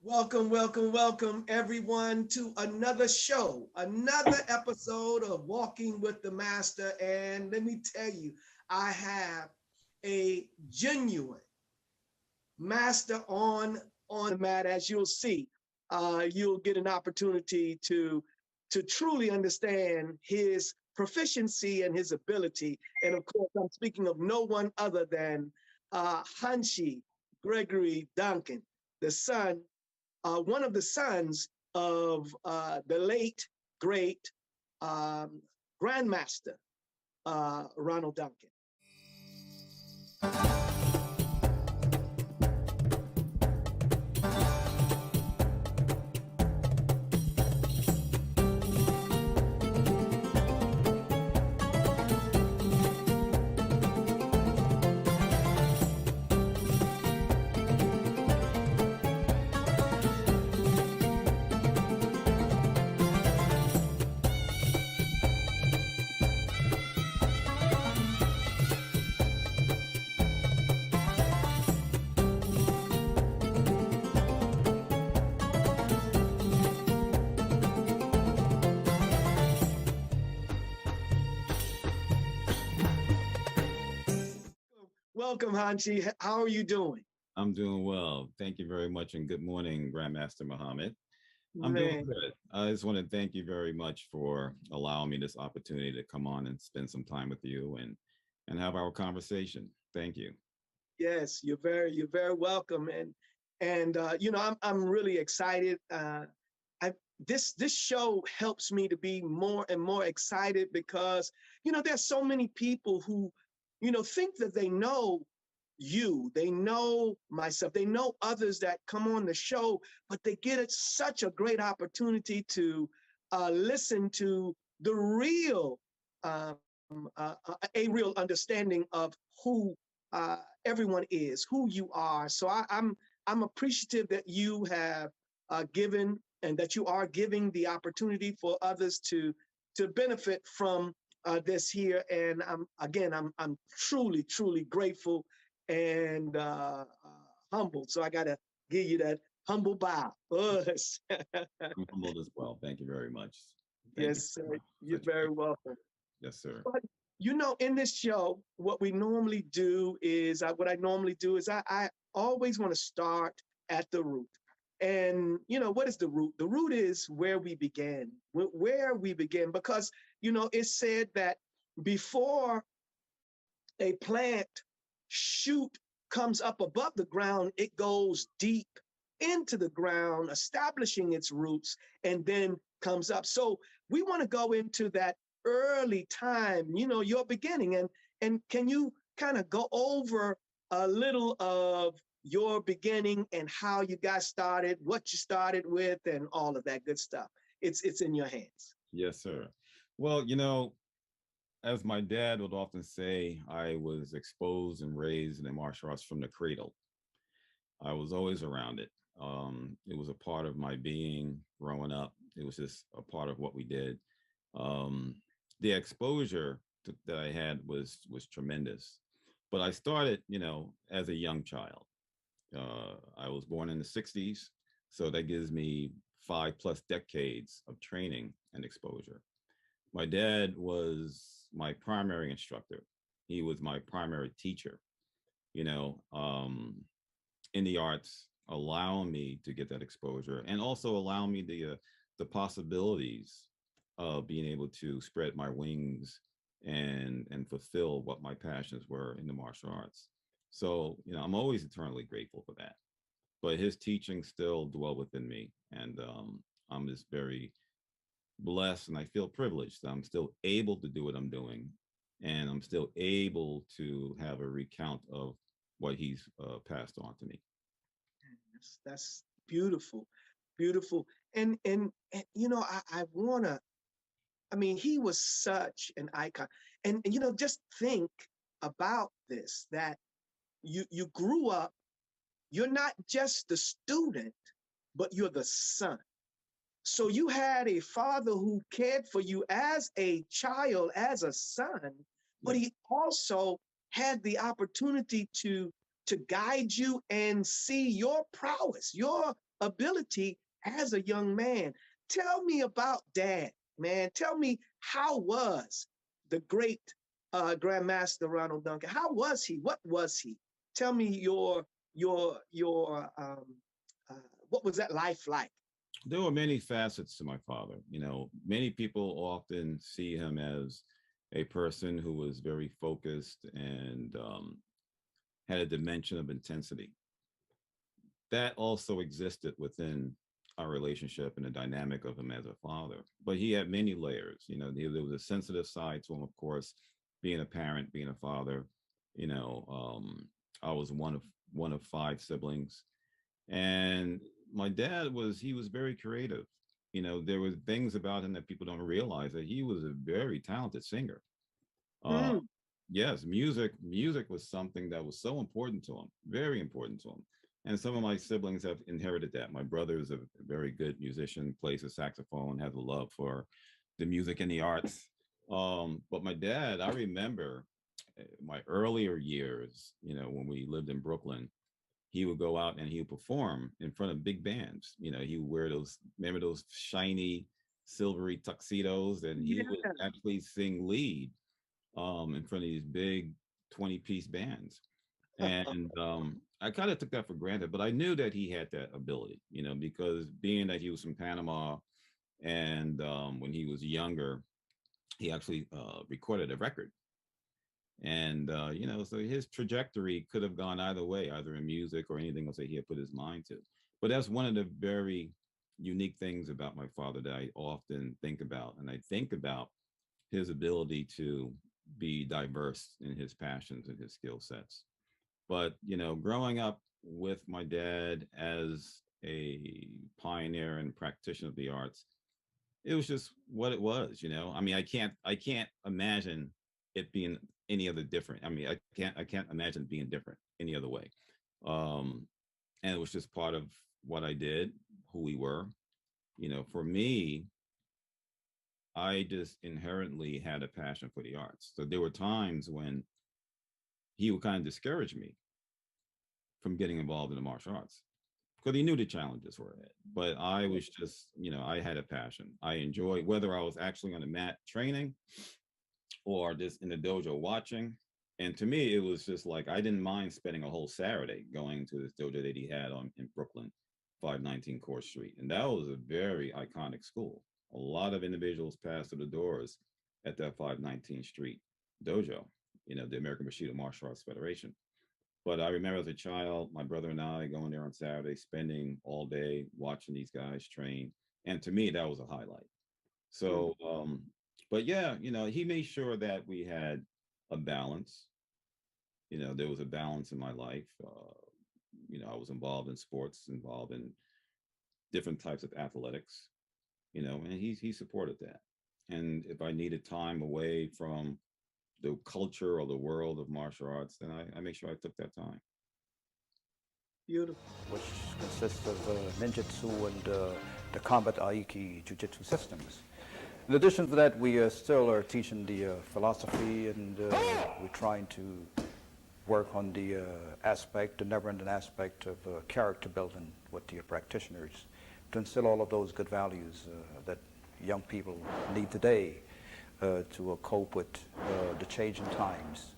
Welcome, welcome, welcome, everyone, to another show, another episode of Walking with the Master. And let me tell you, I have a genuine master on the mat. As you'll see, you'll get an opportunity to truly understand his proficiency and his ability. And of course, I'm speaking of no one other than Hanshi Gregory Duncan, the son one of the sons of the late, great Grandmaster Ronald Duncan. Welcome, Hanshi. How are you doing? I'm doing well. Thank you very much. And good morning, Grandmaster Muhammad. I'm doing Man, good. I just want to thank you very much for allowing me this opportunity to come on and spend some time with you and have our conversation. Thank you. yes, you're very welcome. And I'm really excited. I this show helps me to be more and more excited because there's so many people who think that they know you, they know myself, they know others that come on the show, but they get it such a great opportunity to listen to the real, a real understanding of who everyone is, who you are. So I'm appreciative that you have given and that you are giving the opportunity for others to benefit from this here. And I'm truly grateful and humbled. So I gotta give you that humble bow. Yes, I'm humbled as well. Thank you very much. Thank you yes, very sir. much. You're Such very welcome. yes, sir. But in this show, what we normally do is I always want to start at the root. And what is the root? The root is where we began, where we begin, because it's said that before a plant shoot comes up above the ground, it goes deep into the ground, establishing its roots, and then comes up. So we want to go into that early time, your beginning. And can you kind of go over a little of your beginning and how you got started, what you started with, and all of that good stuff? It's in your hands. Yes, sir. Well, as my dad would often say, I was exposed and raised in the martial arts from the cradle. I was always around it. It was a part of my being growing up. It was just a part of what we did. Um, the exposure that I had was tremendous. But I started, as a young child. I was born in the '60s, so that gives me 5+ decades of training and exposure. My dad was my primary instructor. He was my primary teacher, you know, um, in the arts, allowing me to get that exposure and also allow me the possibilities of being able to spread my wings and fulfill what my passions were in the martial arts. So, I'm always eternally grateful for that. But his teaching still dwell within me, and I'm just very blessed and I feel privileged that I'm still able to do what I'm doing, and I'm still able to have a recount of what he's passed on to me. That's beautiful, beautiful. And I wanna. I mean, he was such an icon. And just think about this: that you grew up. You're not just the student, but you're the son. So you had a father who cared for you as a child, as a son, but Yeah. he also had the opportunity to to guide you and see your prowess, your ability as a young man. Tell me about Dad, man. Tell me, how was the great Grandmaster Ronald Duncan? How was he? What was he? Tell me your uh, what was that life like? There were many facets to my father. Many people often see him as a person who was very focused and had a dimension of intensity. That also existed within our relationship and the dynamic of him as a father. But he had many layers. There was a sensitive side to him, of course, being a parent, being a father. You know, I was one of five siblings, and my dad was very creative. There was things about him that people don't realize, that he was a very talented singer. Uh, Mm, yes, music was something that was so important to him, very important to him. And some of my siblings have inherited that. My brother is a very good musician, plays the saxophone, has a love for the music and the arts. But my dad, I remember my earlier years, when we lived in Brooklyn, he would go out and he would perform in front of big bands. He would wear remember those shiny silvery tuxedos, and he would yeah. actually sing lead in front of these big 20-piece bands. And I kind of took that for granted, but I knew that he had that ability, because being that he was from Panama, and when he was younger, he actually recorded a record. And, so his trajectory could have gone either way, either in music or anything else that he had put his mind to. But that's one of the very unique things about my father that I often think about. And I think about his ability to be diverse in his passions and his skill sets. But, growing up with my dad as a pioneer and practitioner of the arts, it was just what it was. I mean, I can't imagine it being any other different. I mean, I can't imagine it being different any other way. Um, and it was just part of what I did, who we were. For me, I just inherently had a passion for the arts. So there were times when he would kind of discourage me from getting involved in the martial arts, because he knew the challenges were ahead. But I was just, I had a passion. I enjoyed, whether I was actually on the mat training or just in the dojo watching. And to me, it was just like, I didn't mind spending a whole Saturday going to this dojo that he had in Brooklyn, 519 Court Street. And that was a very iconic school. A lot of individuals passed through the doors at that 519 Street dojo, the American Bushido Martial Arts Federation. But I remember as a child, my brother and I going there on Saturday, spending all day watching these guys train. And to me, that was a highlight. Mm. So, but yeah, he made sure that we had a balance. There was a balance in my life. I was involved in sports, involved in different types of athletics, and he supported that. And if I needed time away from the culture or the world of martial arts, then I make sure I took that time. Beautiful. which consists of ninjutsu and the combat aiki jiu-jitsu systems. In addition to that, we still are teaching the philosophy, and we're trying to work on the aspect, the never-ending aspect of character building with the practitioners, to instill all of those good values that young people need today to cope with the changing times.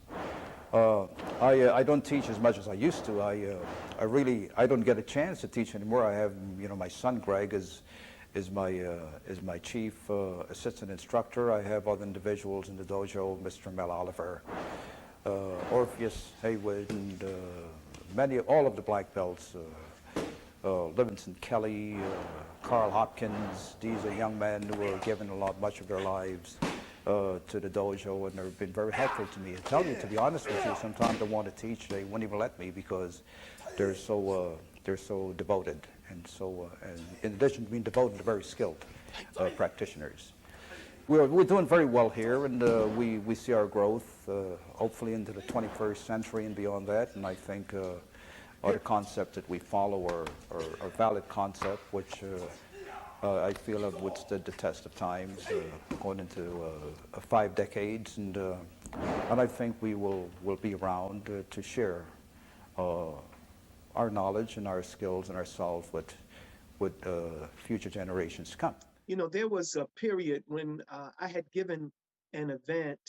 I don't teach as much as I used to. I don't get a chance to teach anymore. I have, my son Greg is my chief assistant instructor. I have other individuals in the dojo, Mr. Mel Oliver, Orpheus Haywood, and all of the black belts, Livingston Kelly, Carl Hopkins. These are young men who are giving much of their lives to the dojo, and they've been very helpful to me. I tell you, to be honest with you, sometimes I want to teach, they won't even let me, because they're so devoted, and and in addition to being devoted, they're very skilled practitioners. We're doing very well here, and we see our growth, hopefully into the 21st century and beyond that. And I think other concepts that we follow are valid concepts, which I feel have withstood the test of times, going into 5 decades, and I think we will be around to share uh, our knowledge and our skills and ourselves with future generations to come. You know, there was a period when I had given an event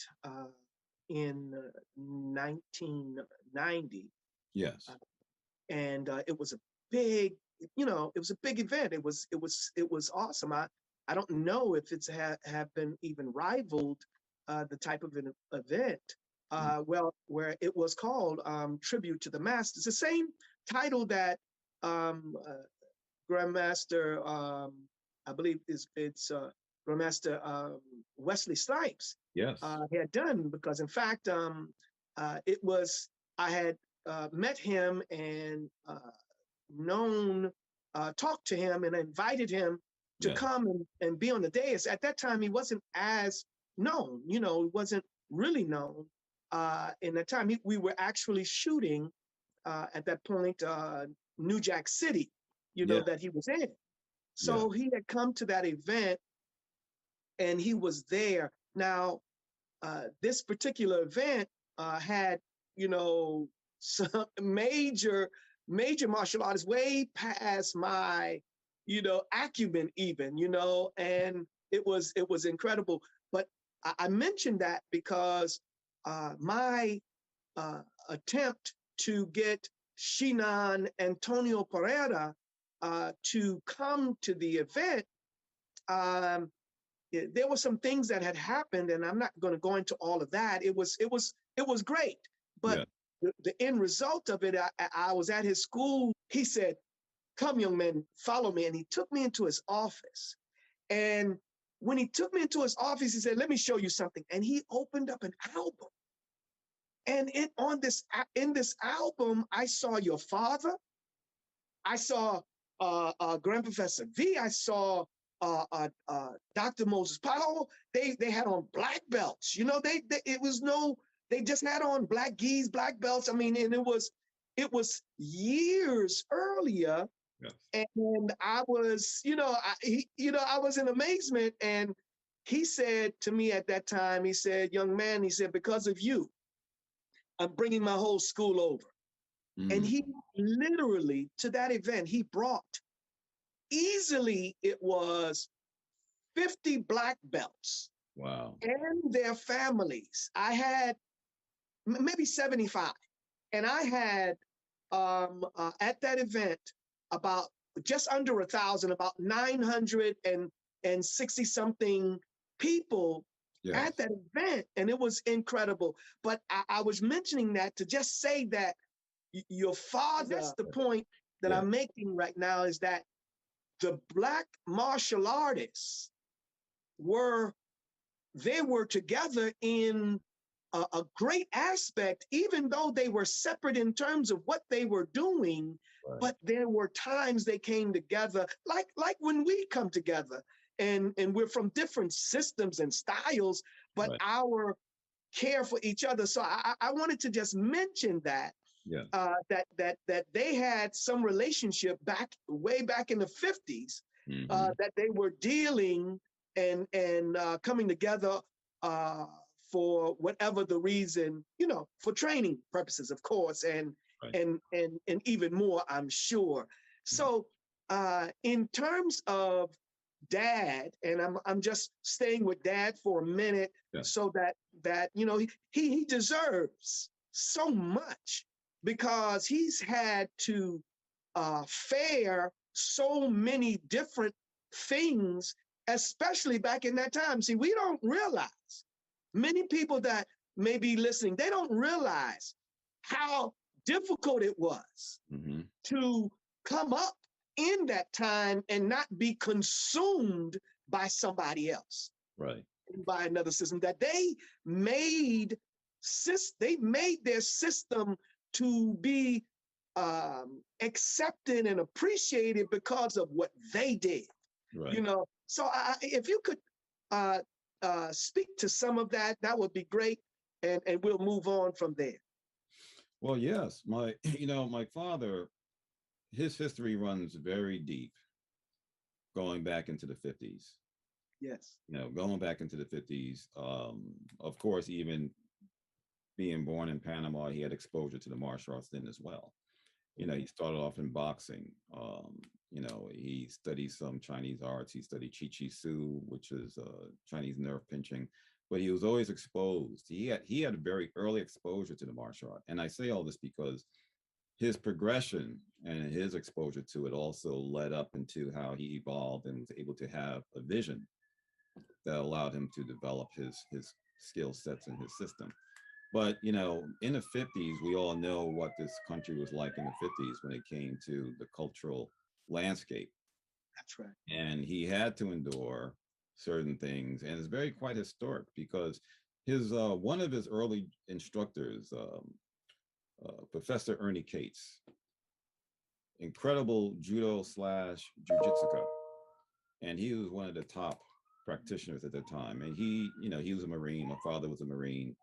in 1990, Yes. and it was a big, it was a big event. It was awesome. I don't know if it's have been even rivaled the type of an event. Well, where it was called Tribute to the Masters, the same title that um, uh, Grandmaster, I believe it's Grandmaster Wesley Snipes Yes. had done, because in fact it was I had met him and known, talked to him and invited him to Yes. come and be on the dais. At that time, he wasn't as known, he wasn't really known. In that time, we were actually shooting at that point, New Jack City, Yeah. that he was in. Yeah. So he had come to that event and he was there. Now, this particular event had, some major martial artists way past my, acumen even, and it was incredible. But I mentioned that because my attempt to get Shinan Antonio Pereira to come to the event, um, there were some things that had happened, and I'm not going to go into all of that. It was great, but Yeah. the end result of it, I was at his school. He said, "Come, young man, follow me," and he took me into his office. And when he took me into his office, he said, "Let me show you something," and he opened up an album. And in this album, I saw your father. I saw Grand Professor V. I saw Dr. Moses Powell. They had on black belts. It was no. They just had on black gis, black belts. I mean, and it was years earlier, Yes. and I was, I was in amazement. And he said to me at that time, he said, "Young man," he said, "because of you, I'm bringing my whole school over." And Mm. he literally, to that event, he brought, easily it was 50 black belts Wow. and their families. I had maybe 75. And I had at that event about just under 1,000, about 960 something people Yes. at that event. And it was incredible. But I was mentioning that to just say that your father, that's the point that Yeah. I'm making right now, is that the black martial artists were together in a great aspect, even though they were separate in terms of what they were doing. Right. But there were times they came together, like when we come together, and we're from different systems and styles, but Right. our care for each other. So I wanted to just mention that. Yeah. That they had some relationship way back in the 50s, Mhm. that they were dealing and coming together for whatever the reason, for training purposes, of course, and Right. and even more, I'm sure. So in terms of Dad, and I'm just staying with Dad for a minute, Yeah. so that he deserves so much, because he's had to fare so many different things, especially back in that time. See, we don't realize, many people that may be listening, they don't realize how difficult it was Mhm. to come up in that time and not be consumed by somebody else, Right. by another system, that they made they made their system to be accepted and appreciated because of what they did. Right. So if you could uh, speak to some of that, that would be great, and we'll move on from there. Well, yes, my my father, his history runs very deep, going back into the 50s. Yes. Going back into the 50s. Of course, even being born in Panama, he had exposure to the martial arts then as well. He started off in boxing. He studied some Chinese arts. He studied Chi Chi Su, which is Chinese nerve pinching. But he was always exposed. He had a very early exposure to the martial art. And I say all this because his progression and his exposure to it also led up into how he evolved and was able to have a vision that allowed him to develop his skill sets and his system. But in the 50s, we all know what this country was like in the 50s when it came to the cultural landscape. That's right. And he had to endure certain things. And it's very quite historic because his one of his early instructors, Professor Ernie Cates, incredible judo slash jujitsuka. And he was one of the top practitioners at the time. And he was a Marine. My father was a Marine.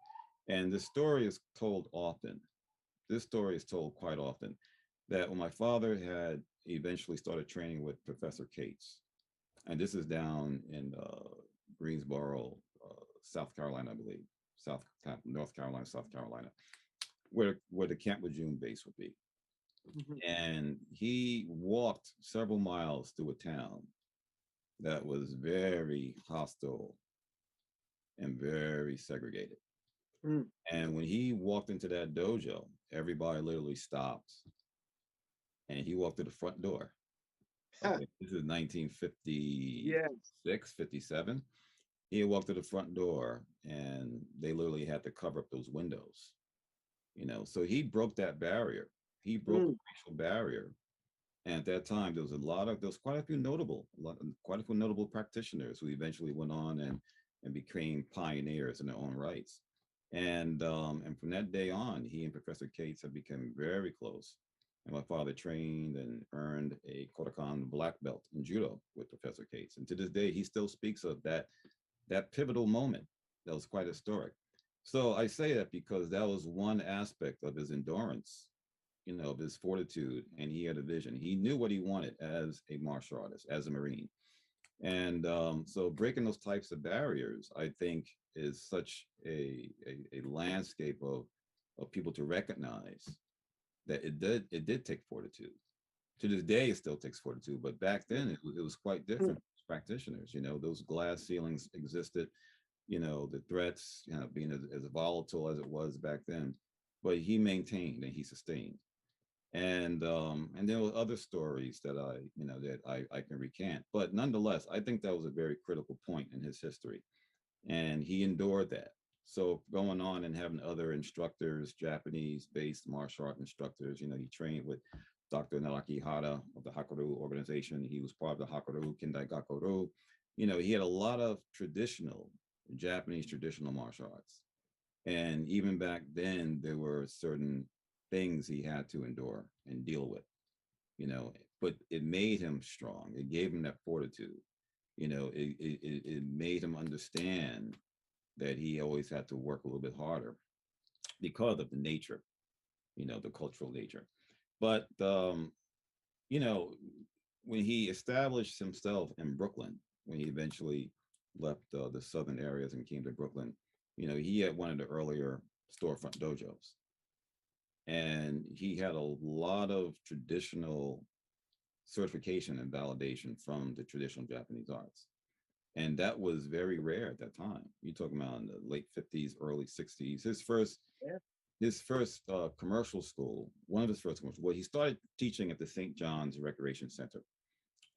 And this story is told often. This story is told quite often that when my father had eventually started training with Professor Cates, and this is down in Greensboro, South Carolina, I believe, North Carolina, South Carolina, where the Camp Lejeune base would be. Mhm. And he walked several miles through a town that was very hostile and very segregated. Mm. And when he walked into that dojo, everybody literally stopped and he walked to the front door. Okay, this is 1956, Yes. 57. He walked to the front door and they literally had to cover up those windows. So he broke that barrier. He broke the Mm. racial barrier. And at that time, there was quite a few notable practitioners who eventually went on and became pioneers in their own rights. And from that day on, he and Professor Cates have become very close. And my father trained and earned a Kodokan black belt in judo with Professor Cates. And to this day, he still speaks of that pivotal moment that was quite historic. So I say that because that was one aspect of his endurance, of his fortitude, and he had a vision. He knew what he wanted as a martial artist, as a Marine. And so breaking those types of barriers, I think, is such a landscape of people to recognize that it did take fortitude. To this day, it still takes fortitude, but back then it was quite Mm. different. Practitioners, those glass ceilings existed. The threats, being as volatile as it was back then, but he maintained and he sustained. And there were other stories that I can recant, but nonetheless, I think that was a very critical point in his history, and he endured that. So going on and having other instructors, Japanese-based martial art instructors, he trained with Dr. Naraki Hara of the Hakoru organization. He was part of the Hakoru Kindai Gakoru. He had a lot of Japanese traditional martial arts. And even back then, there were certain things he had to endure and deal with, but it made him strong. It gave him that fortitude. It made him understand that he always had to work a little bit harder because of the nature, the cultural nature. But, you know, when he established himself in Brooklyn, when he eventually left the southern areas and came to Brooklyn, he had one of the earlier storefront dojos. And he had a lot of traditional certification and validation from the traditional Japanese arts. And that was very rare at that time. You're talking about in the late 50s, early 60s. Yeah. His first commercial school, one of his first commercial, well, he started teaching at the St. John's Recreation Center.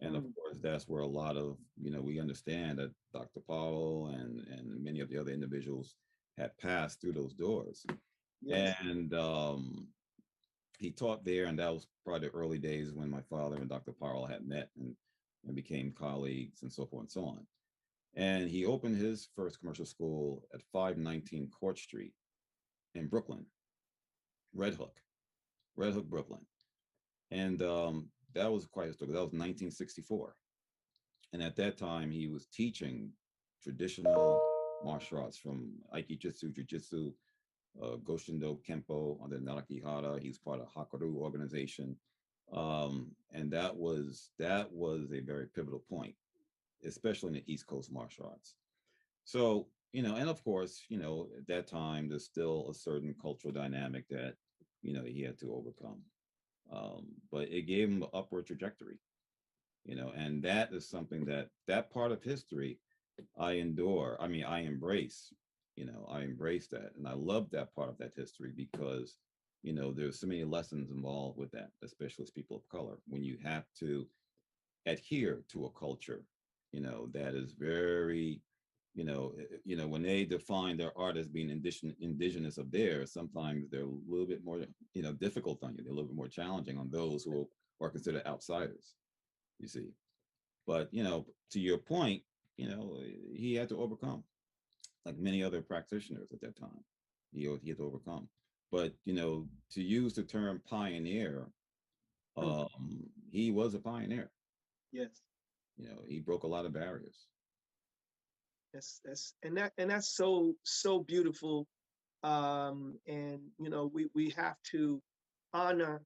And of Mm. course, that's where a lot of, we understand that Dr. Powell and many of the other individuals had passed through those doors. Yes. And he taught there, and that was probably the early days when my father and Dr. Powell had met and became colleagues and so forth and so on. And he opened his first commercial school at 519 Court Street in Brooklyn, Red Hook, Red Hook, Brooklyn. And that was quite a story. That was 1964. And at that time, he was teaching traditional martial arts from Aikijitsu, Jiu-Jitsu, Goshindo Kempo under Naraki Hara. He was part of Hakoru organization. And that was a very pivotal point, especially in the East Coast martial arts. So, and of course, at that time, there's still a certain cultural dynamic that, he had to overcome. but it gave him an upward trajectory, and that is something that part of history I endure. I mean, I embrace, I embrace that. And I love that part of that history because, there's so many lessons involved with that, especially as people of color, when you have to adhere to a culture, that is very, when they define their art as being indigenous of theirs, sometimes they're a little bit more, difficult on you. They're a little bit more challenging on those who are considered outsiders, you see. But, to your point, he had to overcome, like many other practitioners at that time. He had to overcome. But, to use the term pioneer, he was a pioneer. Yes. He broke a lot of barriers. That's so beautiful. And we have to honor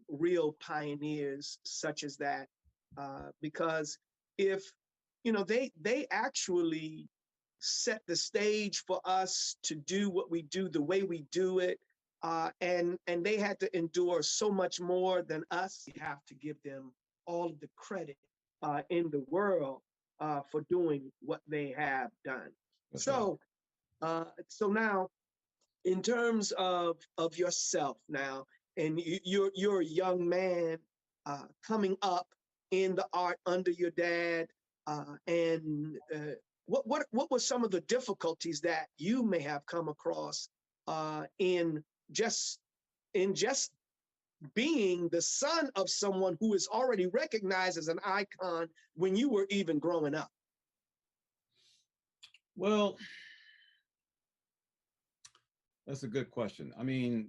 real pioneers such as that, because if they actually set the stage for us to do what we do the way we do it, and they had to endure so much more than us. We have to give them all of the credit in the world for doing what they have done. That's So, so now, in terms of yourself now, and you're a young man coming up in the art under your dad, and what were some of the difficulties that you may have come across in just being the son of someone who is already recognized as an icon when you were even growing up? Well, that's a good question. I mean,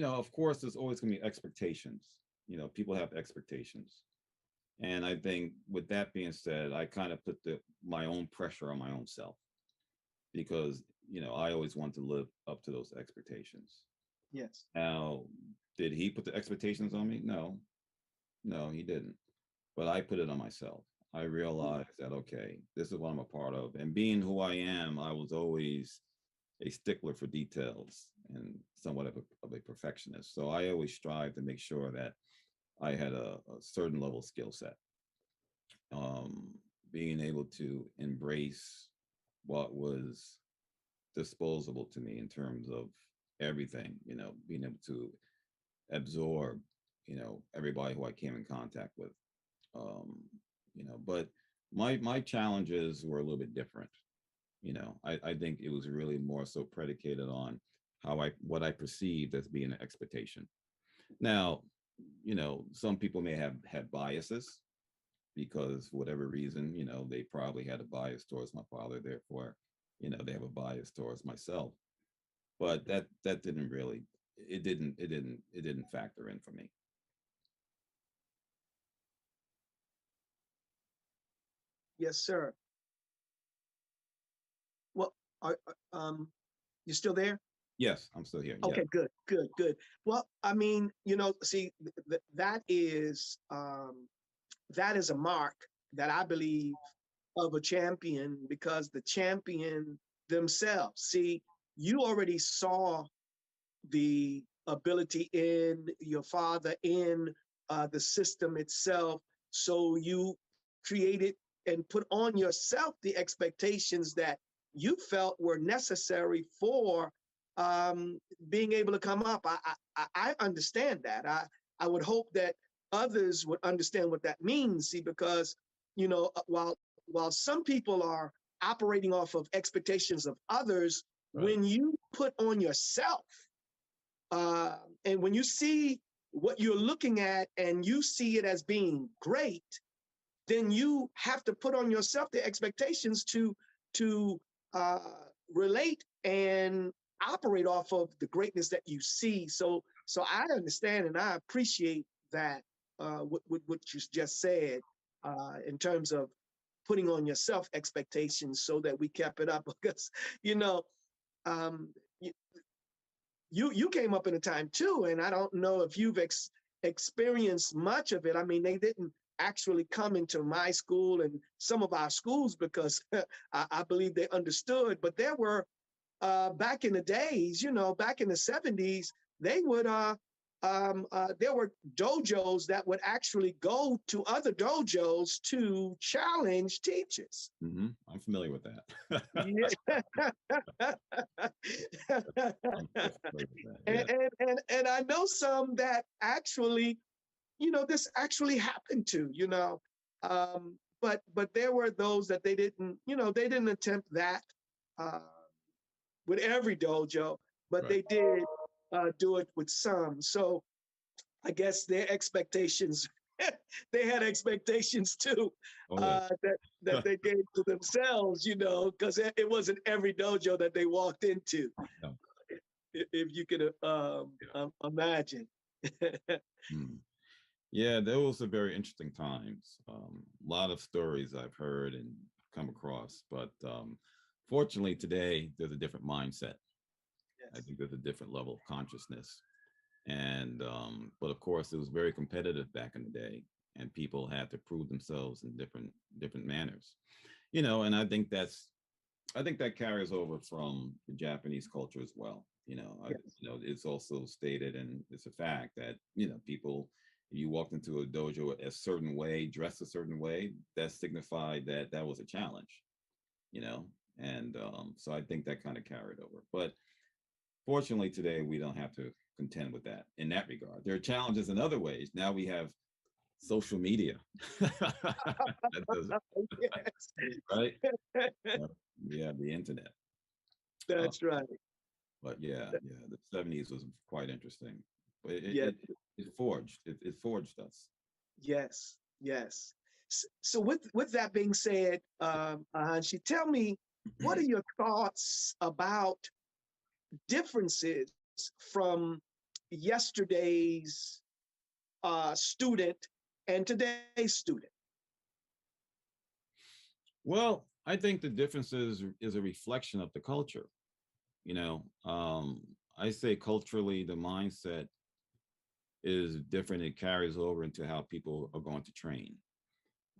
of course, there's always going to be expectations. People have expectations. And I think with that being said, I kind of put my own pressure on my own self because, I always want to live up to those expectations. Yes. Now, did he put the expectations on me? No, he didn't. But I put it on myself. I realized that, okay, this is what I'm a part of. And being who I am, I was always a stickler for details and somewhat of a perfectionist. So I always strive to make sure that I had a certain level of skill set. Being able to embrace what was disposable to me in terms of everything, being able to absorb, everybody who I came in contact with. But my challenges were a little bit different. I think it was really more so predicated on what I perceived as being an expectation. Now, some people may have had biases because for whatever reason, they probably had a bias towards my father. Therefore, they have a bias towards myself. But that didn't really, it didn't factor in for me. Yes, sir. Well, you still there? Yes, I'm still here. Okay, Yeah. good. Well, I mean, see, that is a mark that I believe of a champion, because the champion themselves, see, you already saw the ability in your father, in the system itself. So you created and put on yourself the expectations that you felt were necessary for being able to come up. I understand that. I would hope that others would understand what that means. See, because while some people are operating off of expectations of others, right, when you put on yourself, and when you see what you're looking at and you see it as being great, then you have to put on yourself the expectations to relate and operate off of the greatness that you see. So I understand and I appreciate that, what you just said, in terms of putting on yourself expectations so that we kept it up. Because um, you came up in a time too, and I don't know if you've experienced much of it. I mean, they didn't actually come into my school and some of our schools because I believe they understood, but there were back in the days, back in the 70s, they would there were dojos that would actually go to other dojos to challenge teachers. Mm-hmm. I'm familiar with that. Yeah. I'm familiar with that. Yeah. And I know some that actually, this actually happened to, but there were those that they didn't attempt that uh, with every dojo, but Right. they did do it with some. So I guess their expectations, they had expectations too, Oh yeah. that they gave to themselves, because it wasn't every dojo that they walked into, Yeah. if you could imagine. Mm. Yeah, those are very interesting times. A lot of stories I've heard and come across, but fortunately today there's a different mindset. I Yes. think there's a different level of consciousness, and but of course it was very competitive back in the day, and people had to prove themselves in different manners, and I think that carries over from the Japanese culture as well. Yes. It's also stated, and it's a fact that people, if you walked into a dojo a certain way, dressed a certain way, that signified that that was a challenge. You know, and so I think that kind of carried over. But fortunately, today we don't have to contend with that in that regard. There are challenges in other ways. Now we have social media. That does it, Yes. right? Yeah, the internet. Uh, That's right. but yeah, the '70s was quite interesting. But Yes. it forged us. Yes. Yes. So with that being said, Hanshi, tell me, what are your thoughts about differences from yesterday's student and today's student? Well, I think the difference is a reflection of the culture. You know, I say culturally, the mindset is different. It carries over into how people are going to train.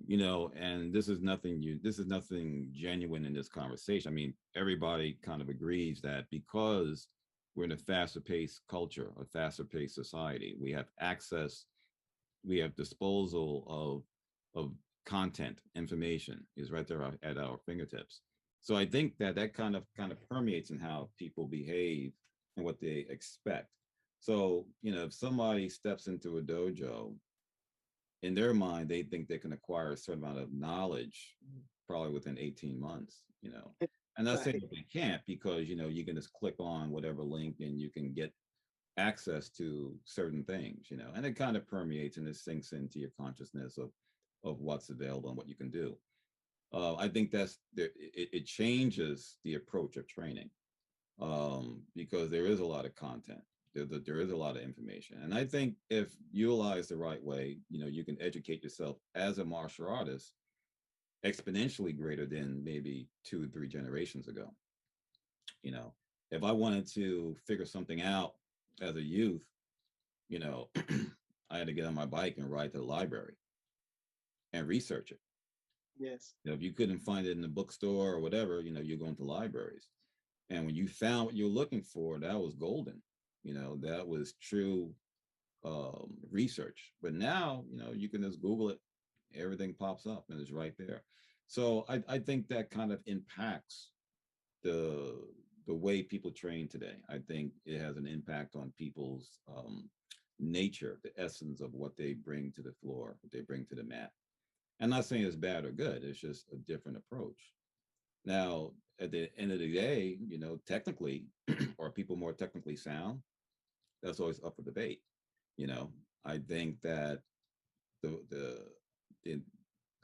And this is nothing genuine in this conversation. I mean, everybody kind of agrees that because we're in a faster paced culture, a faster paced society, we have access, we have disposal of content, information is right there at our fingertips. So I think that that kind of permeates in how people behave and what they expect. So, if somebody steps into a dojo, in their mind, they think they can acquire a certain amount of knowledge probably within 18 months, And not saying Right. that they can't, because, you can just click on whatever link and you can get access to certain things, and it kind of permeates and it sinks into your consciousness of what's available and what you can do. I think it changes the approach of training, because there is a lot of content. There is a lot of information. And I think if utilized the right way, you can educate yourself as a martial artist exponentially greater than maybe 2 or 3 generations ago. You know, if I wanted to figure something out as a youth, you know, I had to get on my bike and ride to the library and research it. Yes. If you couldn't find it in the bookstore or whatever, you're going to libraries. And when you found what you're looking for, that was golden. That was true research. But now, you can just Google it, everything pops up and it's right there. So I think that kind of impacts the the way people train today. I think it has an impact on people's nature, the essence of what they bring to the floor, what they bring to the mat. I'm not saying it's bad or good, it's just a different approach. Now, at the end of the day, technically, are people more technically sound? That's always up for debate. You know, I think that the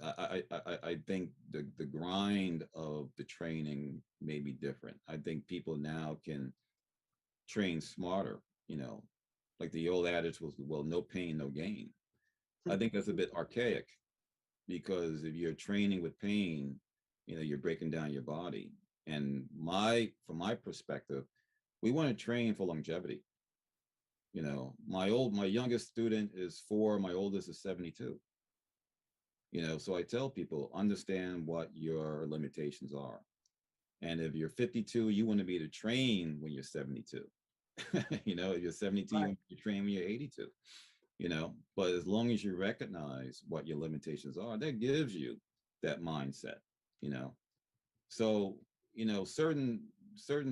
I think the grind of the training may be different. I think people now can train smarter. Like the old adage was, well, no pain, no gain. I think that's a bit archaic, because if you're training with pain, you're breaking down your body. And from my perspective, we want to train for longevity. My youngest student is 4, my oldest is 72. So I tell people, understand what your limitations are. And if you're 52, you want to be able to train when you're 72. You know, if you're 72, Right. you train when you're 82, you know, but as long as you recognize what your limitations are, that gives you that mindset, you know. So, you know, certain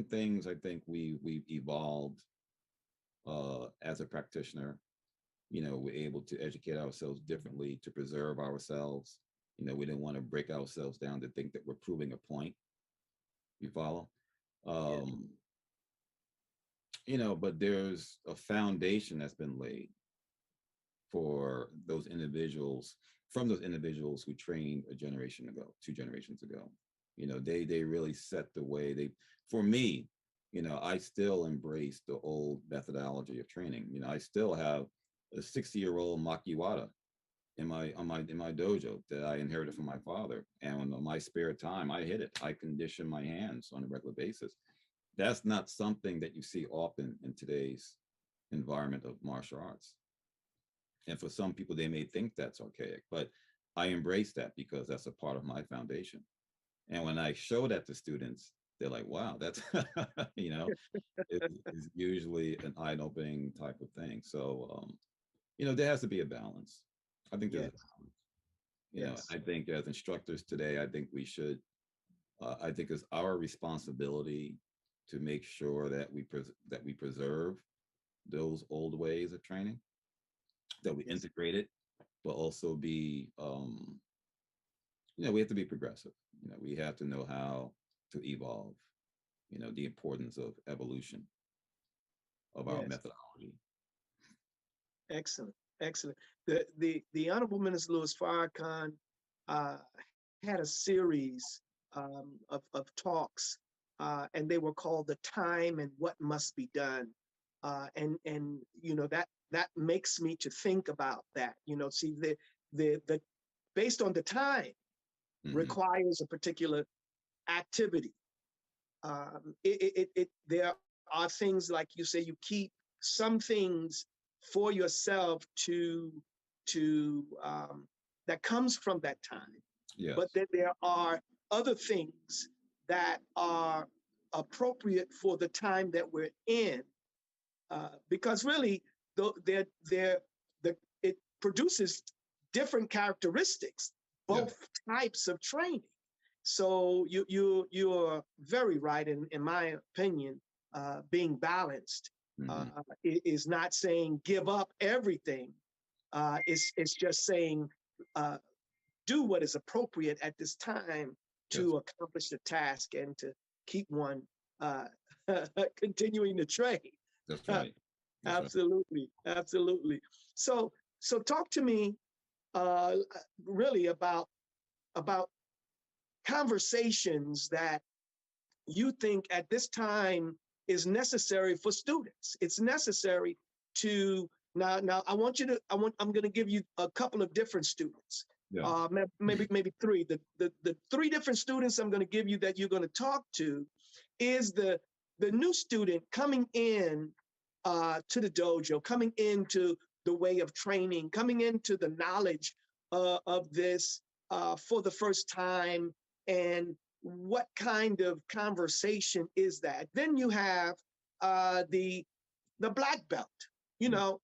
things I think we've evolved as a practitioner. You know, we're able to educate ourselves differently to preserve ourselves. You know, we didn't want to break ourselves down to think that we're proving a point. You follow? Yeah. Um, you know, but there's a foundation that's been laid for those individuals, from those individuals who trained a generation ago, 2 generations ago. You know, they really set the way. They, for me, you know, I still embrace the old methodology of training. You know, I still have a 60-year-old makiwara in my dojo that I inherited from my father. And on my spare time, I hit it. I condition my hands on a regular basis. That's not something that you see often in today's environment of martial arts. And for some people, they may think that's archaic, but I embrace that because that's a part of my foundation. And when I show that to students, they're like, wow, that's, you know, it's usually an eye-opening type of thing. So, you know, there has to be a balance. I think there's a Yes. balance. You know, Yes. I think as instructors today, I think we should, I think it's our responsibility to make sure that that we preserve those old ways of training, that we Yes. integrate it, but also be, you know, we have to be progressive. You know, we have to know how to evolve. You know, the importance of evolution of our Yes. methodology. Excellent. Excellent. The Honorable Minister Louis Farrakhan uh, had a series of talks, and they were called "The Time and What Must Be Done," and you know that makes me to think about that. You know, see the based on the time Hmm. requires a particular activity. There are things like you say you keep some things for yourself to that comes from that time, but Yes. then there are other things that are appropriate for the time that we're in, because really they're it produces different characteristics, Yeah. both types of training. So you're very right in my opinion. Being balanced Hmm. is not saying give up everything. It's just saying uh, do what is appropriate at this time Yes. to accomplish the task and to keep one uh, continuing to train. That's right. That's right. Absolutely, absolutely. So talk to me uh, really about conversations that you think at this time is necessary for students. It's necessary to now. I'm going to give you a couple of different students. Yeah. Maybe three. The three different students I'm going to give you that you're going to talk to is the new student coming in to the dojo, coming into the way of training, coming into the knowledge of this for the first time, and what kind of conversation is that? Then you have the black belt. You Mm.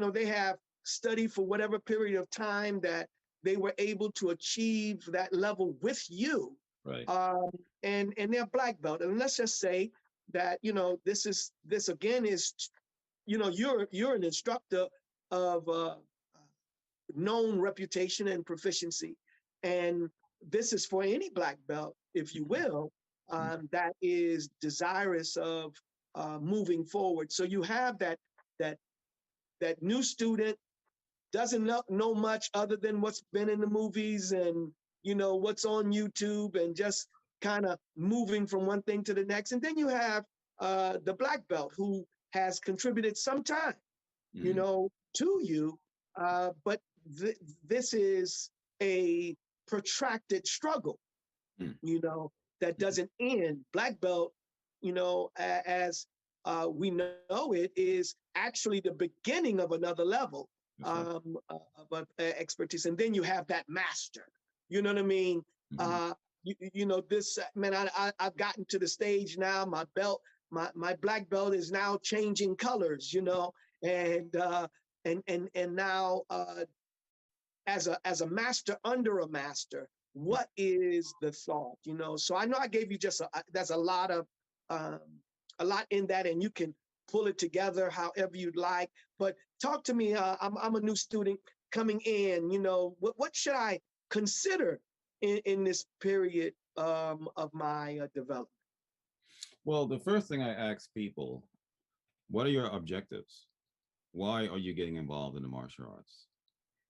know, they have studied for whatever period of time that they were able to achieve that level with you, Right. um, and they're black belt. And let's just say that this again is you're an instructor of known reputation and proficiency, and this is for any black belt, if you will, Mm. that is desirous of moving forward. So you have that that new student doesn't know much other than what's been in the movies and what's on YouTube, and just kind of moving from one thing to the next. And then you have the black belt who has contributed some time, Mm. to you, but this is a protracted struggle, Mm. you know, that Mm. doesn't end. Black belt, as we know it, is actually the beginning of another level That's right. of expertise. And then you have that master, you know what I mean? Hmm. Uh, this, man, I've gotten to the stage now, my belt, my black belt is now changing colors, and now as a master under a master, what is the thought? So I know I gave you just there's um, a lot in that, and you can pull it together however you'd like. But talk to me. I'm a new student coming in. What should I consider in this period of my development? Well, the first thing I ask people, what are your objectives? Why are you getting involved in the martial arts?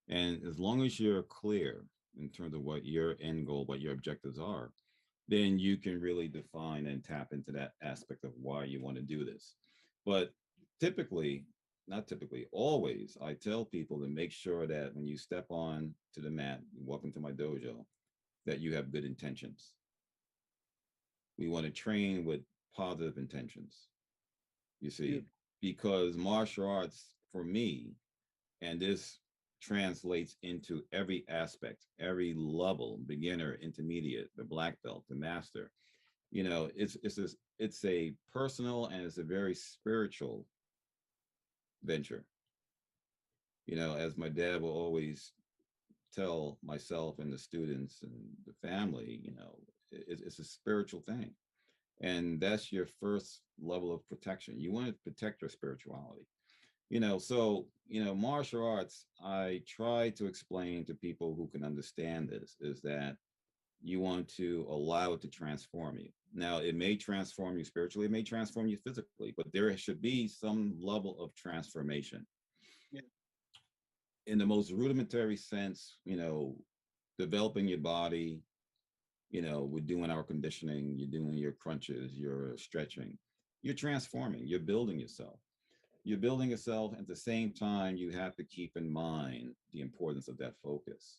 And as long as you're clear in terms of what your end goal, what your objectives are, then you can really define and tap into that aspect of why you want to do this. But typically, not typically, always, I tell people to make sure that when you step on to the mat, you walk into my dojo, that you have good intentions. We want to train with positive intentions, you see, Beautiful. because martial arts for me, and this translates into every aspect, every level, beginner, intermediate, the black belt, the master. It's a personal and it's a very spiritual venture. As my dad will always tell myself and the students and the family, it's a spiritual thing. And that's your first level of protection. You want to protect your spirituality. Martial arts, I try to explain to people who can understand this, is that you want to allow it to transform you. Now, it may transform you spiritually, it may transform you physically, but there should be some level of transformation. Yeah. In the most rudimentary sense, developing your body, we're doing our conditioning, you're doing your crunches, you're stretching, you're transforming, you're building yourself. You're building yourself. At the same time, you have to keep in mind the importance of that focus.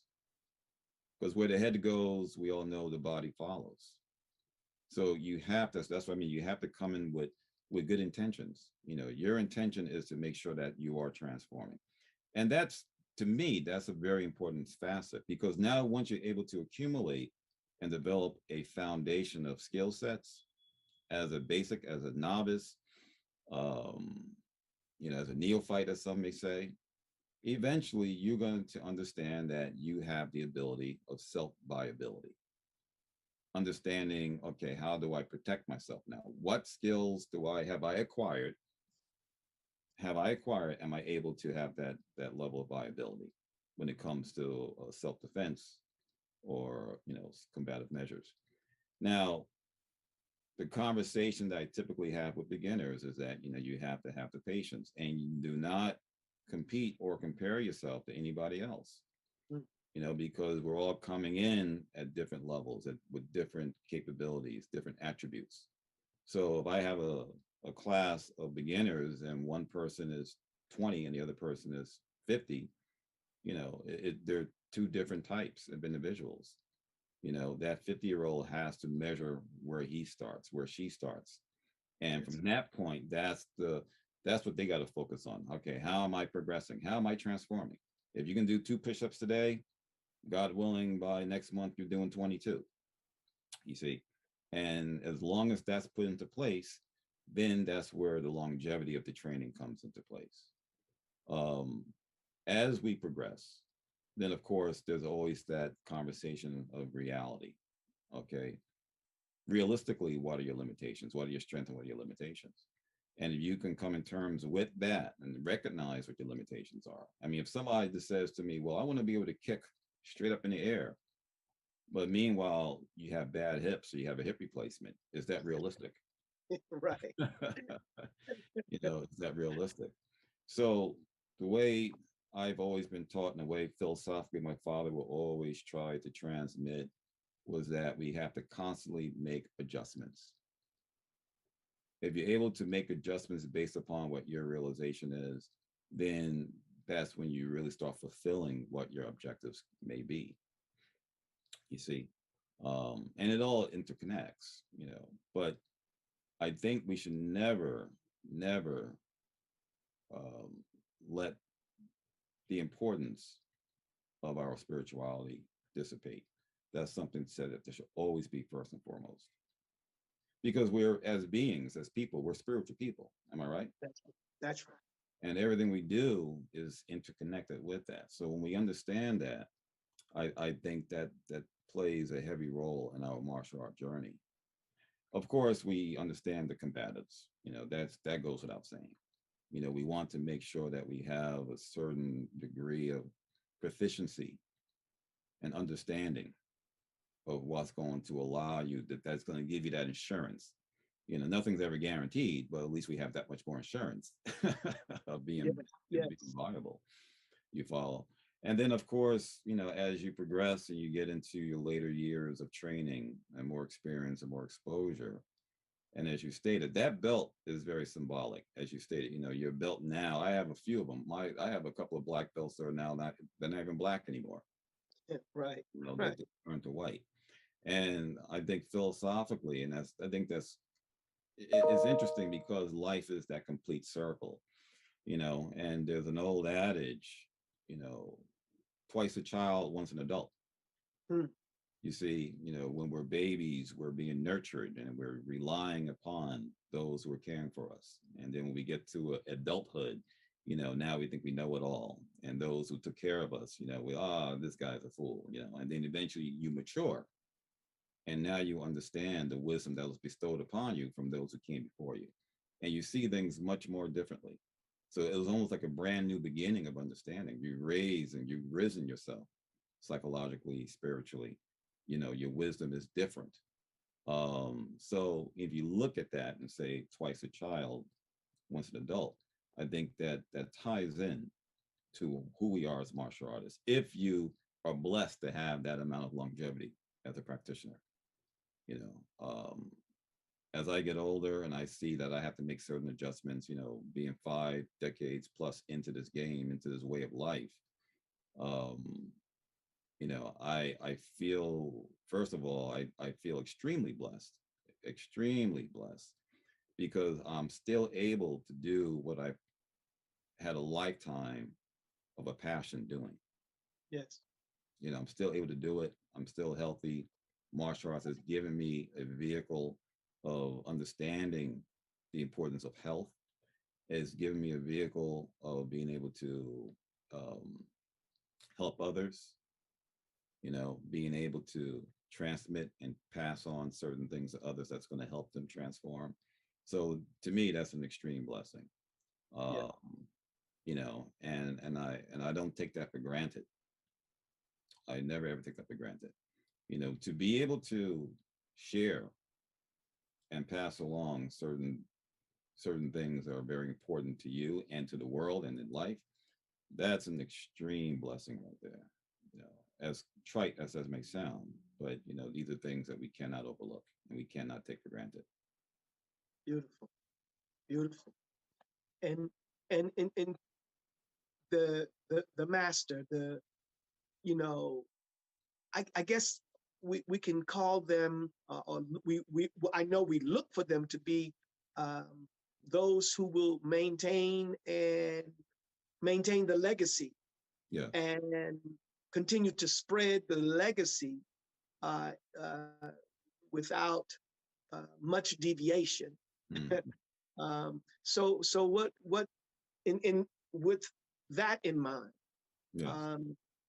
Because where the head goes, we all know the body follows. So you have to, that's what I mean, you have to come in with good intentions. Your intention is to make sure that you are transforming. And that's, to me, that's a very important facet, because now once you're able to accumulate and develop a foundation of skill sets as a basic, as a novice, um, as a neophyte, as some may say, eventually you're going to understand that you have the ability of self-viability. Understanding, okay, how do I protect myself now? What skills have I acquired? Am I able to have that level of viability when it comes to self-defense or, combative measures? Now, the conversation that I typically have with beginners is that, you have to have the patience, and you do not compete or compare yourself to anybody else, Mm. Because we're all coming in at different levels with different capabilities, different attributes. So if I have a class of beginners and one person is 20 and the other person is 50, they're two different types of individuals. That 50-year-old has to measure where he starts, where she starts. And Yes. from that point, that's what they got to focus on. Okay, how am I progressing? How am I transforming? If you can do 2 push-ups today, God willing, by next month, you're doing 22, you see? And as long as that's put into place, then that's where the longevity of the training comes into place. Um, as we progress, then of course, there's always that conversation of reality. Okay. Realistically, what are your limitations? What are your strengths and what are your limitations? And if you can come in terms with that and recognize what your limitations are. I mean, if somebody just says to me, well, I want to be able to kick straight up in the air, but meanwhile, you have bad hips or you have a hip replacement, is that realistic? Right. Is that realistic? So the way I've always been taught, and the way philosophically my father will always try to transmit, was that we have to constantly make adjustments. If you're able to make adjustments based upon what your realization is, then that's when you really start fulfilling what your objectives may be. You see, and it all interconnects, but I think we should never um, let the importance of our spirituality dissipate. That's something said that there should always be first and foremost. because we're, as beings, as people, we're spiritual people. Am I right? That's that's right. And everything we do is interconnected with that. So when we understand that, I think that that plays a heavy role in our martial art journey. Of course, we understand the combatives. That goes without saying. We want to make sure that we have a certain degree of proficiency and understanding of what's going to allow you, that's going to give you that insurance. Nothing's ever guaranteed, but at least we have that much more insurance of Yeah. being Yes. viable. You follow. And then, of course, as you progress and you get into your later years of training and more experience and more exposure, and as you stated, that belt is very symbolic. As you stated, your belt now, I have a few of them. I have a couple of black belts that are now they're not even black anymore. Yeah, right. They Right. turn to white. And I think philosophically, and I think it's interesting because life is that complete circle, and there's an old adage, you know, twice a child, once an adult. Hmm. You see, when we're babies, we're being nurtured and we're relying upon those who are caring for us. And then when we get to adulthood, now we think we know it all. And those who took care of us, this guy's a fool, and then eventually you mature. And now you understand the wisdom that was bestowed upon you from those who came before you. And you see things much more differently. So it was almost like a brand new beginning of understanding. You raised and you've risen yourself psychologically, spiritually. Your wisdom is different. So if you look at that and say twice a child, once an adult, I think that that ties in to who we are as martial artists. If you are blessed to have that amount of longevity as a practitioner, you know, um, as I get older and I see that I have to make certain adjustments, being 5 decades plus into this game, into this way of life, um, I feel, first of all, I feel extremely blessed because I'm still able to do what I had a lifetime of a passion doing. Yes. I'm still able to do it. I'm still healthy. Martial arts has given me a vehicle of understanding the importance of health. It's given me a vehicle of being able to um, help others, being able to transmit and pass on certain things to others that's going to help them transform. So to me, that's an extreme blessing. Yeah. Um, and I don't take that for granted. I never ever take that for granted. To be able to share and pass along certain things that are very important to you and to the world and in life, that's an extreme blessing right there. As trite as that may sound, but these are things that we cannot overlook and we cannot take for granted. Beautiful. Beautiful. And the master, you know, I guess we can call them, or I know we look for them to be um, those who will maintain the legacy Yeah. and continue to spread the legacy uh, uh, without much deviation. Mm. So what in with that in mind, Yes.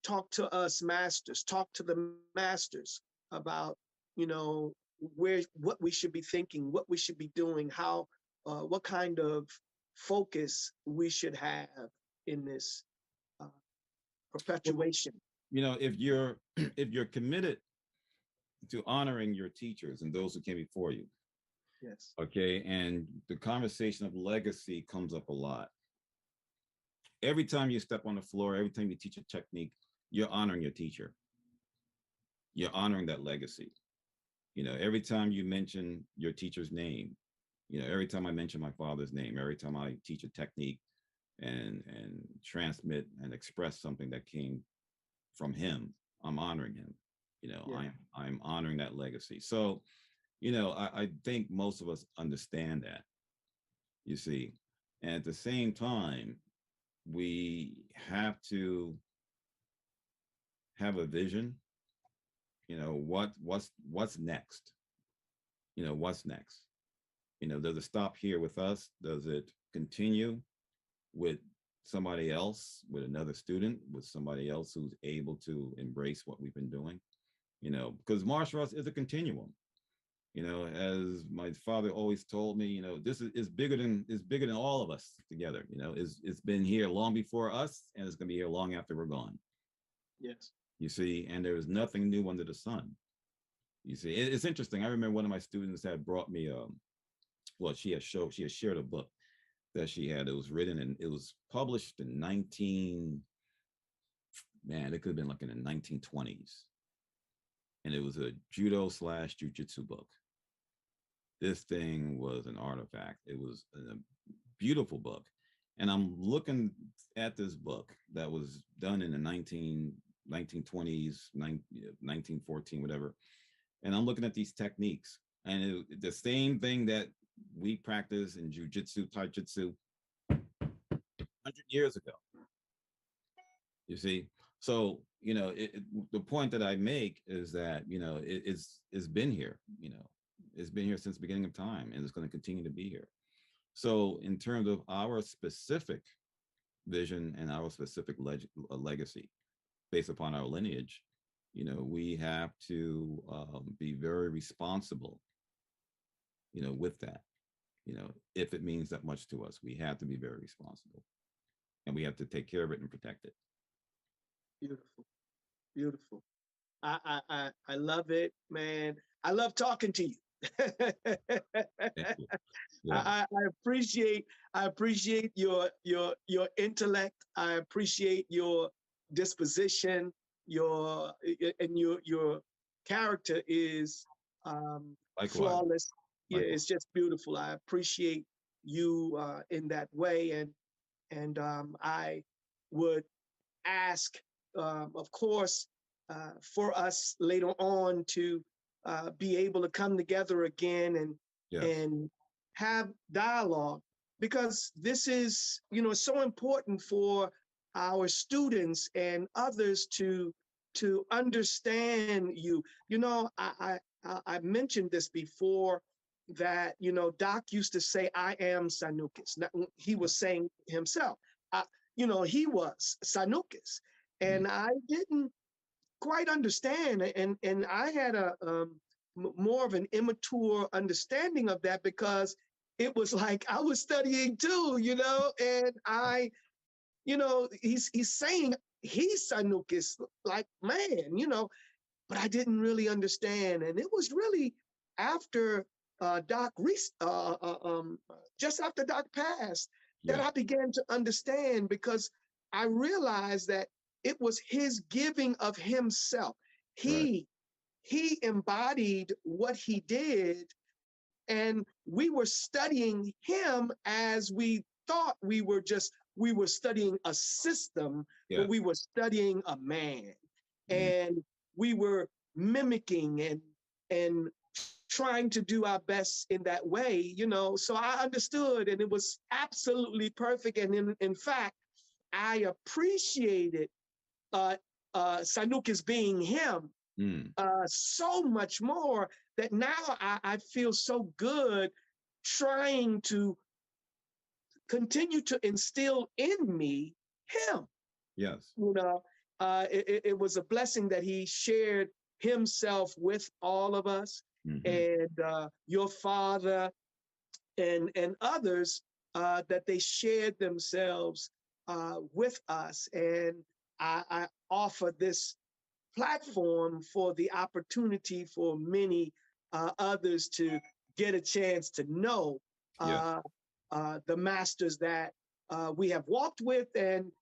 talk to us masters, talk to the masters about, you know, what we should be thinking, what we should be doing, how, what kind of focus we should have in this uh, Well, perpetuation. if you're if you're committed to honoring your teachers and those who came before you, Yes. okay, and the conversation of legacy comes up a lot. Every time you step on the floor, every time you teach a technique, you're honoring your teacher. You're honoring that legacy. Every time you mention your teacher's name, every time I mention my father's name, every time I teach a technique and transmit and express something that came from him, I'm honoring him. Yeah. I'm honoring that legacy. So, I think most of us understand that, you see. And at the same time, we have to have a vision. What's next. what's next? Does it stop here with us? Does it continue with somebody else, with another student, with somebody else who's able to embrace what we've been doing? Because martial arts is a continuum. As my father always told me, this is bigger than all of us together. It's been here long before us, and it's going to be here long after we're gone. Yes. You see, and there is nothing new under the sun. You see, it's interesting. I remember one of my students had brought me she had shared a book that she had. It was written and it was published in it could have been like in the 1920s. And it was a judo / jujitsu book. This thing was an artifact. It was a beautiful book. And I'm looking at this book that was done in the 1920s, 1914, whatever. And I'm looking at these techniques, and the same thing that we practice in jujitsu, taijutsu 100 years ago. You see? So, the point that I make is that, it's been here, it's been here since the beginning of time, and it's going to continue to be here. So in terms of our specific vision and our specific legacy based upon our lineage, we have to be very responsible, with that. If it means that much to us, we have to be very responsible, and we have to take care of it and protect it. Beautiful, beautiful. I love it, man. I love talking to you. Yeah. I appreciate your intellect. I appreciate your disposition. Your character is flawless. Yeah, it's just beautiful. I appreciate you in that way, and I would ask, of course, for us later on to be able to come together again and have dialogue, because this is, so important for our students and others to understand you. I mentioned this before, that, Doc used to say, I am Sanukis. Now, he was saying himself, he was Sanukis. And I didn't quite understand. And I had a more of an immature understanding of that, because it was like I was studying too, and he's saying he's Sanukis, like, man, but I didn't really understand. And it was really after Doc just after Doc passed that I began to understand, because I realized that it was his giving of himself. He embodied what he did, and we were studying him as we thought we were studying a system, but we were studying a man. And we were mimicking and trying to do our best in that way, so I understood, and it was absolutely perfect. And in fact, I appreciated Sanukis being him so much more, that now I feel so good trying to continue to instill in me him. Yes. It was a blessing that he shared himself with all of us, and your father and others, that they shared themselves with us. And I offer this platform for the opportunity for many others to get a chance to know the masters that we have walked with, and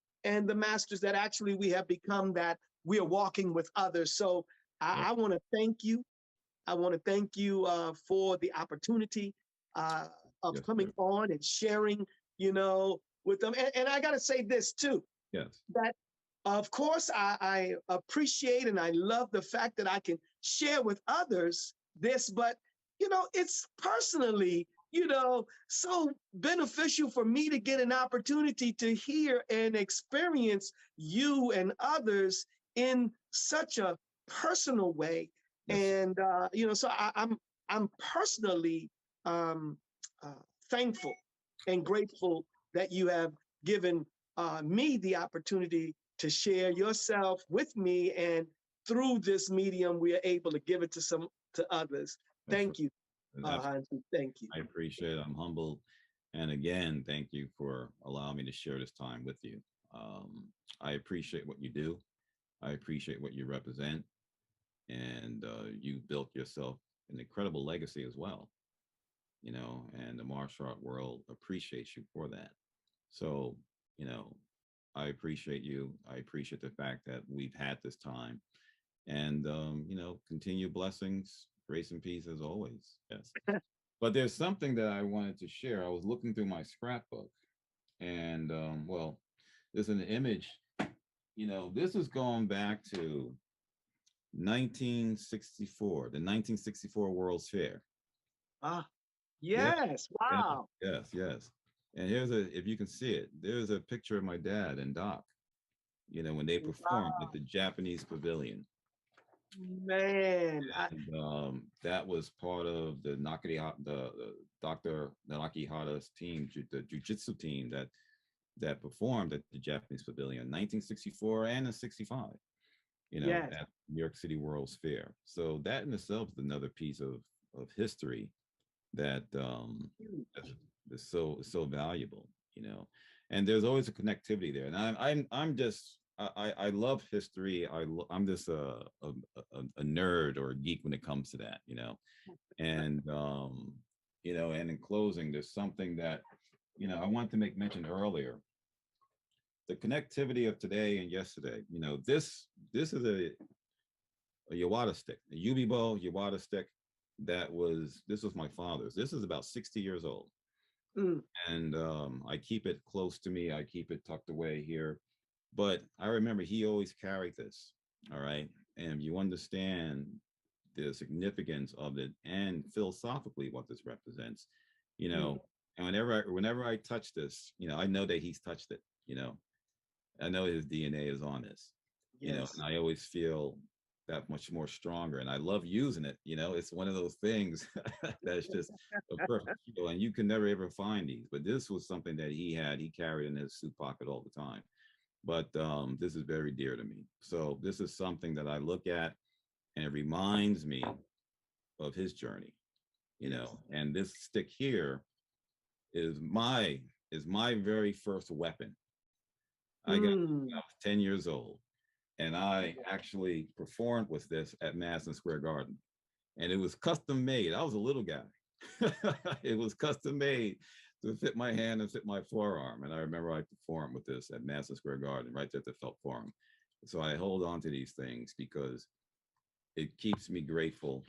the masters that actually we have become, that we are walking with others. So I want to thank you. I want to thank you for the opportunity of coming on and sharing, with them. And I got to say this too, that of course I appreciate and I love the fact that I can share with others this, but, it's personally, so beneficial for me to get an opportunity to hear and experience you and others in such a personal way. And, so I'm personally thankful and grateful that you have given me the opportunity to share yourself with me, and through this medium, we are able to give it to others. Thank you, Hanshi. Thank you. I appreciate it. I'm humbled. And again, thank you for allowing me to share this time with you. I appreciate what you do. I appreciate what you represent. And you built yourself an incredible legacy as well, you know, and the martial art world appreciates you for that. So, you know, I appreciate you. I appreciate the fact that we've had this time, and, you know, continue blessings, grace and peace as always. Yes. But there's something that I wanted to share. I was looking through my scrapbook, and well, there's an image, you know, this is going back to 1964, the 1964 World's Fair. Ah, yes. Yeah. Wow. Yes. And here's if you can see it, there's a picture of my dad and Doc, you know, when they performed at the Japanese pavilion. Man. And that was part of the Dr. Nakihara's team, the jiu-jitsu team that performed at the Japanese pavilion in 1964 and in 65, you know, Yes. at New York City World's Fair. So that in itself is another piece of history that is so valuable, you know. And there's always a connectivity there. And I'm just I love history. I'm just a nerd or a geek when it comes to that, you know. And you know, and in closing, there's something that, you know, I wanted to make mention earlier. The connectivity of today and yesterday, you know, this is a Yawata stick, a Yubibo Yawata stick this was my father's. This is about 60 years old. And I keep it close to me. I keep it tucked away here. But I remember he always carried this, all right? And you understand the significance of it and philosophically what this represents, you know. And whenever I touch this, you know, I know that he's touched it, you know. I know his DNA is on this, you know, and I always feel that much more stronger. And I love using it, you know. It's one of those things that's just a perfect feel, and you can never ever find these. But this was something that he carried in his suit pocket all the time. But this is very dear to me. So this is something that I look at, and it reminds me of his journey, you know. And this stick here is my very first weapon. I got when I was 10 years old, and I actually performed with this at Madison Square Garden, and it was custom made. I was a little guy. It was custom made to fit my hand and fit my forearm. And I remember I performed with this at Madison Square Garden, right there at the Felt Forum. So I hold on to these things because it keeps me grateful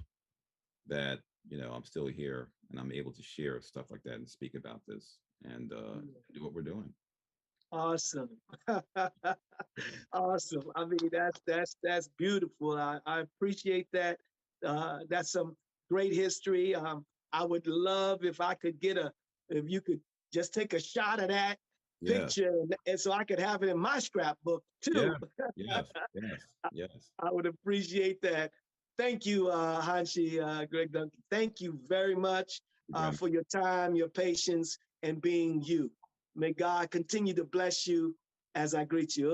that, you know, I'm still here and I'm able to share stuff like that and speak about this and do what we're doing. Awesome. Awesome. I mean, that's beautiful. I appreciate that. That's some great history. I would love if you could just take a shot of that picture, and so I could have it in my scrapbook too. Yes. I would appreciate that. Thank you, Hanshi Gregory Duncan. Thank you very much for your time, your patience, and being you. May God continue to bless you as I greet you.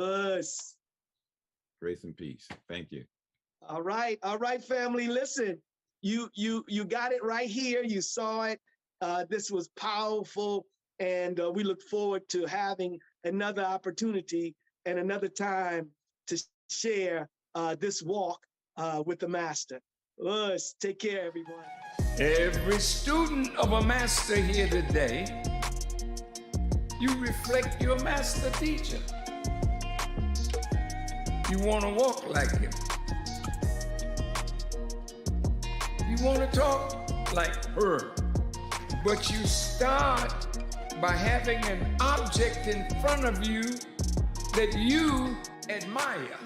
Grace and peace. Thank you. All right, family. Listen, you got it right here. You saw it. This was powerful, and we look forward to having another opportunity and another time to share this walk with the master. Take care, everyone. Every student of a master here today, you reflect your master teacher. You want to walk like him. You want to talk like her. But you start by having an object in front of you that you admire.